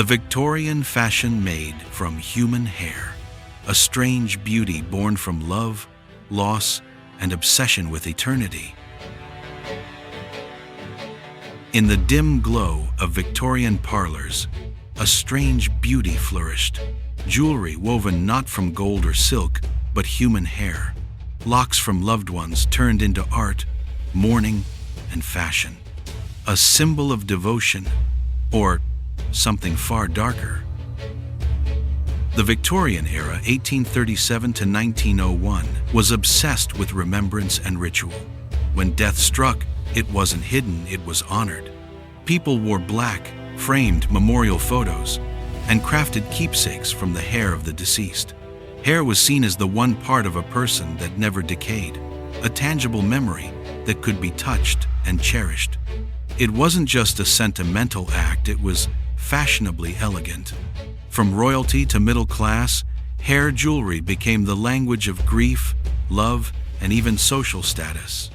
The Victorian fashion made from human hair, a strange beauty born from love, loss, and obsession with eternity. In the dim glow of Victorian parlors, a strange beauty flourished. Jewelry woven not from gold or silk, but human hair. Locks from loved ones turned into art, mourning, and fashion. A symbol of devotion, or something far darker. The Victorian era, 1837 to 1901, was obsessed with remembrance and ritual. When death struck, it wasn't hidden, it was honored. People wore black, framed memorial photos, and crafted keepsakes from the hair of the deceased. Hair was seen as the one part of a person that never decayed, a tangible memory that could be touched and cherished. It wasn't just a sentimental act, it was fashionably elegant. From royalty to middle class, hair jewelry became the language of grief, love, and even social status.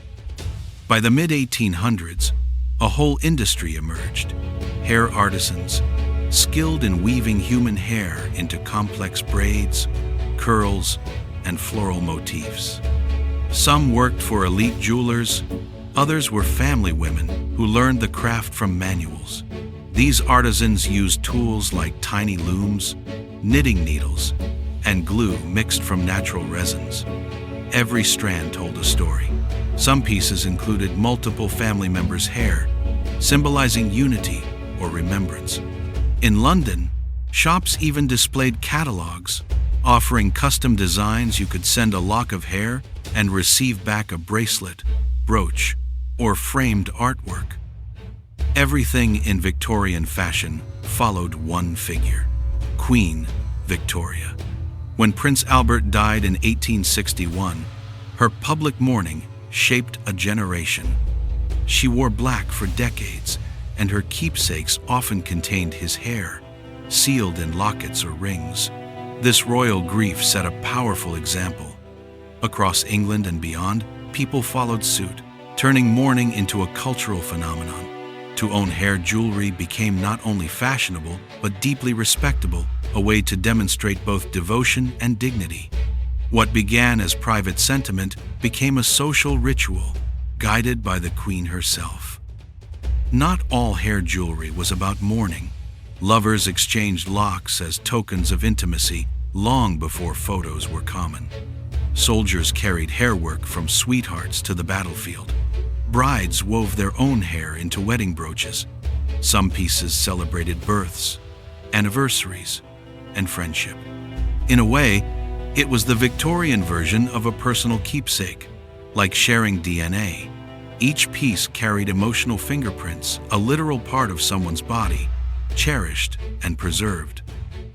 By the mid-1800s, a whole industry emerged. Hair artisans, skilled in weaving human hair into complex braids, curls, and floral motifs. Some worked for elite jewelers, others were family women who learned the craft from manuals. These artisans used tools like tiny looms, knitting needles, and glue mixed from natural resins. Every strand told a story. Some pieces included multiple family members' hair, symbolizing unity or remembrance. In London, shops even displayed catalogs, offering custom designs. You could send a lock of hair and receive back a bracelet, brooch, or framed artwork. Everything in Victorian fashion followed one figure, Queen Victoria. When Prince Albert died in 1861, her public mourning shaped a generation. She wore black for decades, and her keepsakes often contained his hair, sealed in lockets or rings. This royal grief set a powerful example. Across England and beyond, people followed suit, turning mourning into a cultural phenomenon. To own hair jewelry became not only fashionable, but deeply respectable, a way to demonstrate both devotion and dignity. What began as private sentiment became a social ritual, guided by the Queen herself. Not all hair jewelry was about mourning. Lovers exchanged locks as tokens of intimacy long before photos were common. Soldiers carried hairwork from sweethearts to the battlefield. Brides wove their own hair into wedding brooches. Some pieces celebrated births, anniversaries, and friendship. In a way, it was the Victorian version of a personal keepsake, like sharing DNA. Each piece carried emotional fingerprints, a literal part of someone's body, cherished and preserved.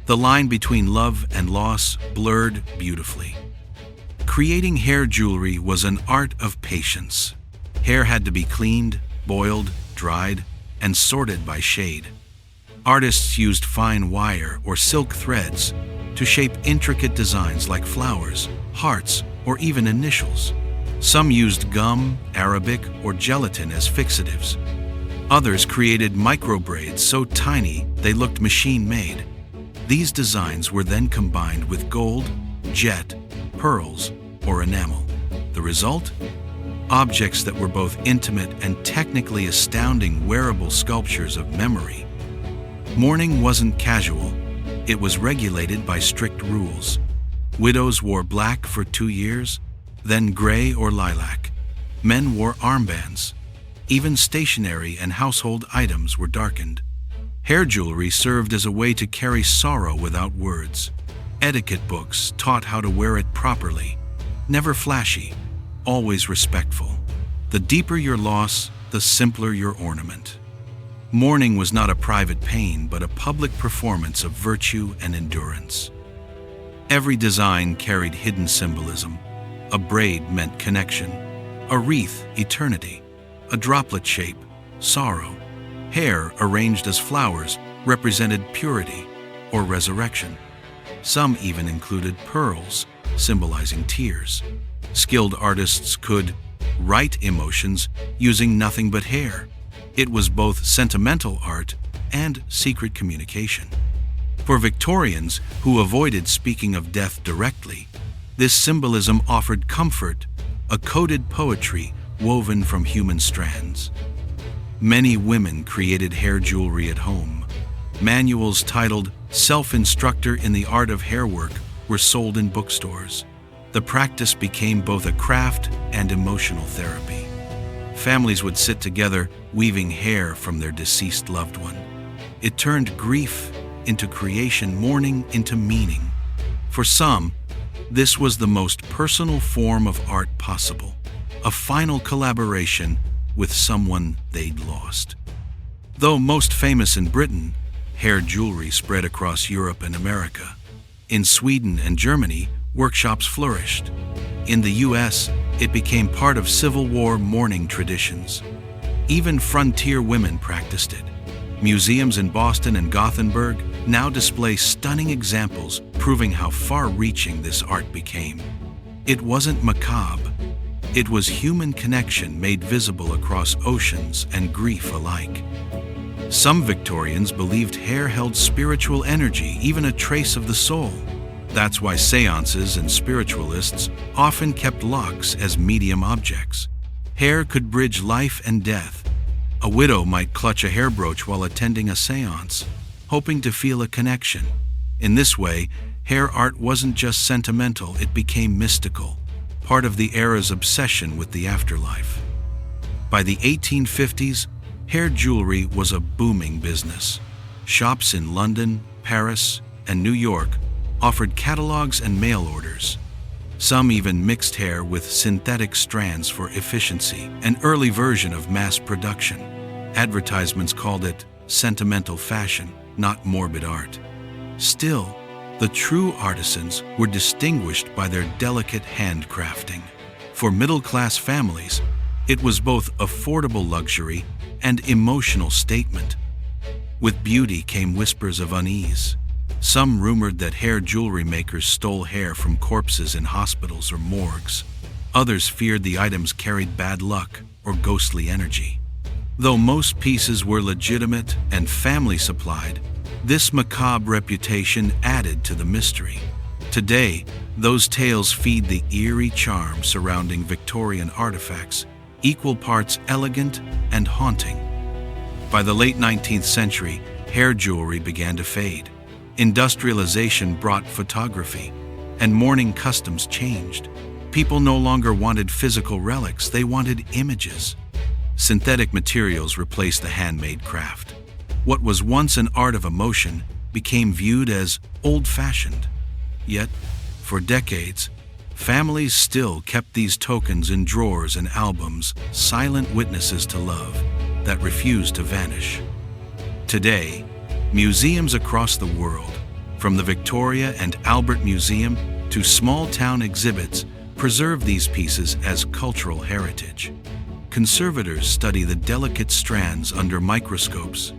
The line between love and loss blurred beautifully. Creating hair jewelry was an art of patience. Hair had to be cleaned, boiled, dried, and sorted by shade. Artists used fine wire or silk threads to shape intricate designs like flowers, hearts, or even initials. Some used gum, Arabic, or gelatin as fixatives. Others created microbraids so tiny they looked machine-made. These designs were then combined with gold, jet, pearls, or enamel. The result? Objects that were both intimate and technically astounding wearable sculptures of memory. Mourning wasn't casual. It was regulated by strict rules. Widows wore black for 2 years, then gray or lilac. Men wore armbands. Even stationery and household items were darkened. Hair jewelry served as a way to carry sorrow without words. Etiquette books taught how to wear it properly. Never flashy, always respectful. The deeper your loss, the simpler your ornament. Mourning was not a private pain, but a public performance of virtue and endurance. Every design carried hidden symbolism. A braid meant connection, a wreath, eternity, a droplet shape, sorrow. Hair arranged as flowers represented purity or resurrection. Some even included pearls, symbolizing tears. Skilled artists could write emotions using nothing but hair. It was both sentimental art and secret communication. For Victorians who avoided speaking of death directly, this symbolism offered comfort, a coded poetry woven from human strands. Many women created hair jewelry at home. Manuals titled Self-Instructor in the Art of Hairwork were sold in bookstores. The practice became both a craft and emotional therapy. Families would sit together, weaving hair from their deceased loved one. It turned grief into creation, mourning into meaning. For some, this was the most personal form of art possible, a final collaboration with someone they'd lost. Though most famous in Britain, hair jewelry spread across Europe and America. In Sweden and Germany, workshops flourished. In the US, it became part of Civil War mourning traditions. Even frontier women practiced it. Museums in Boston and Gothenburg now display stunning examples proving how far-reaching this art became. It wasn't macabre. It was human connection made visible across oceans and grief alike. Some Victorians believed hair held spiritual energy, even a trace of the soul. That's why seances and spiritualists often kept locks as medium objects. Hair could bridge life and death. A widow might clutch a hair brooch while attending a seance, hoping to feel a connection. In this way, hair art wasn't just sentimental, it became mystical, part of the era's obsession with the afterlife. By the 1850s, hair jewelry was a booming business. Shops in London, Paris, and New York offered catalogs and mail orders. Some even mixed hair with synthetic strands for efficiency, an early version of mass production. Advertisements called it sentimental fashion, not morbid art. Still, the true artisans were distinguished by their delicate handcrafting. For middle-class families, it was both affordable luxury and emotional statement. With beauty came whispers of unease. Some rumored that hair jewelry makers stole hair from corpses in hospitals or morgues. Others feared the items carried bad luck or ghostly energy. Though most pieces were legitimate and family-supplied, this macabre reputation added to the mystery. Today, those tales feed the eerie charm surrounding Victorian artifacts, equal parts elegant and haunting. By the late 19th century, hair jewelry began to fade. Industrialization brought photography, and mourning customs changed. People no longer wanted physical relics, they wanted images. Synthetic materials replaced the handmade craft. What was once an art of emotion became viewed as old-fashioned. Yet, for decades, families still kept these tokens in drawers and albums, silent witnesses to love that refused to vanish. Today, museums across the world, from the Victoria and Albert Museum to small-town exhibits, preserve these pieces as cultural heritage. Conservators study the delicate strands under microscopes,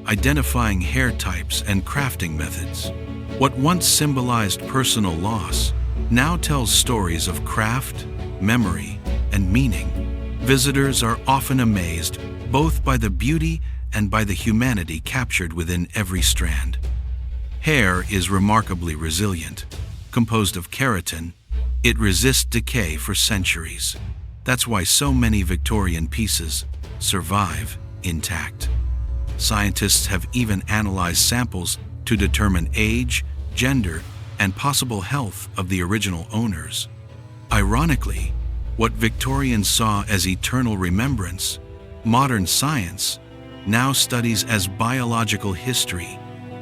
identifying hair types and crafting methods. What once symbolized personal loss now tells stories of craft, memory, and meaning. Visitors are often amazed both by the beauty and by the humanity captured within every strand. Hair is remarkably resilient. Composed of keratin, it resists decay for centuries. That's why so many Victorian pieces survive intact. Scientists have even analyzed samples to determine age, gender, and possible health of the original owners. Ironically, what Victorians saw as eternal remembrance, modern science now studies as biological history,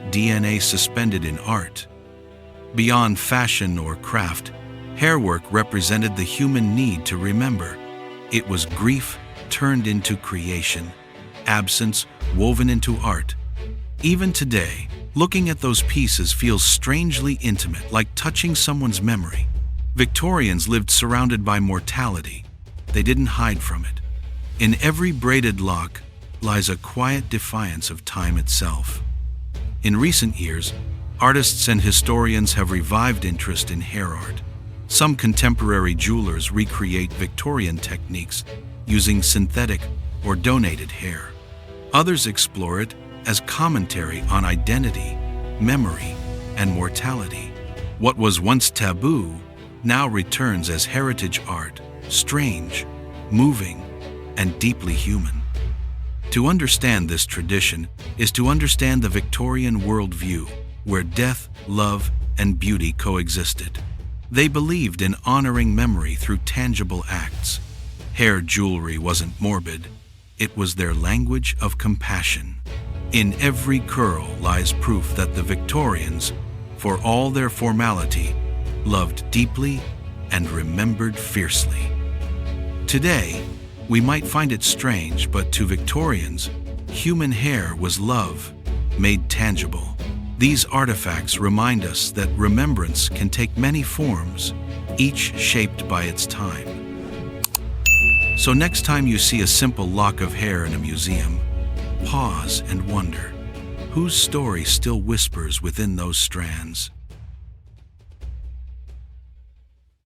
DNA suspended in art. Beyond fashion or craft, hairwork represented the human need to remember. It was grief turned into creation, absence woven into art. Even today, looking at those pieces feels strangely intimate, like touching someone's memory. Victorians lived surrounded by mortality. They didn't hide from it. In every braided lock lies a quiet defiance of time itself. In recent years, artists and historians have revived interest in hair art. Some contemporary jewelers recreate Victorian techniques using synthetic or donated hair. Others explore it as commentary on identity, memory, and mortality. What was once taboo now returns as heritage art, strange, moving, and deeply human. To understand this tradition is to understand the Victorian worldview, where death, love, and beauty coexisted. They believed in honoring memory through tangible acts. Hair jewelry wasn't morbid, it was their language of compassion. In every curl lies proof that the Victorians, for all their formality, loved deeply and remembered fiercely. Today, we might find it strange, but to Victorians, human hair was love, made tangible. These artifacts remind us that remembrance can take many forms, each shaped by its time. So next time you see a simple lock of hair in a museum, pause and wonder, whose story still whispers within those strands?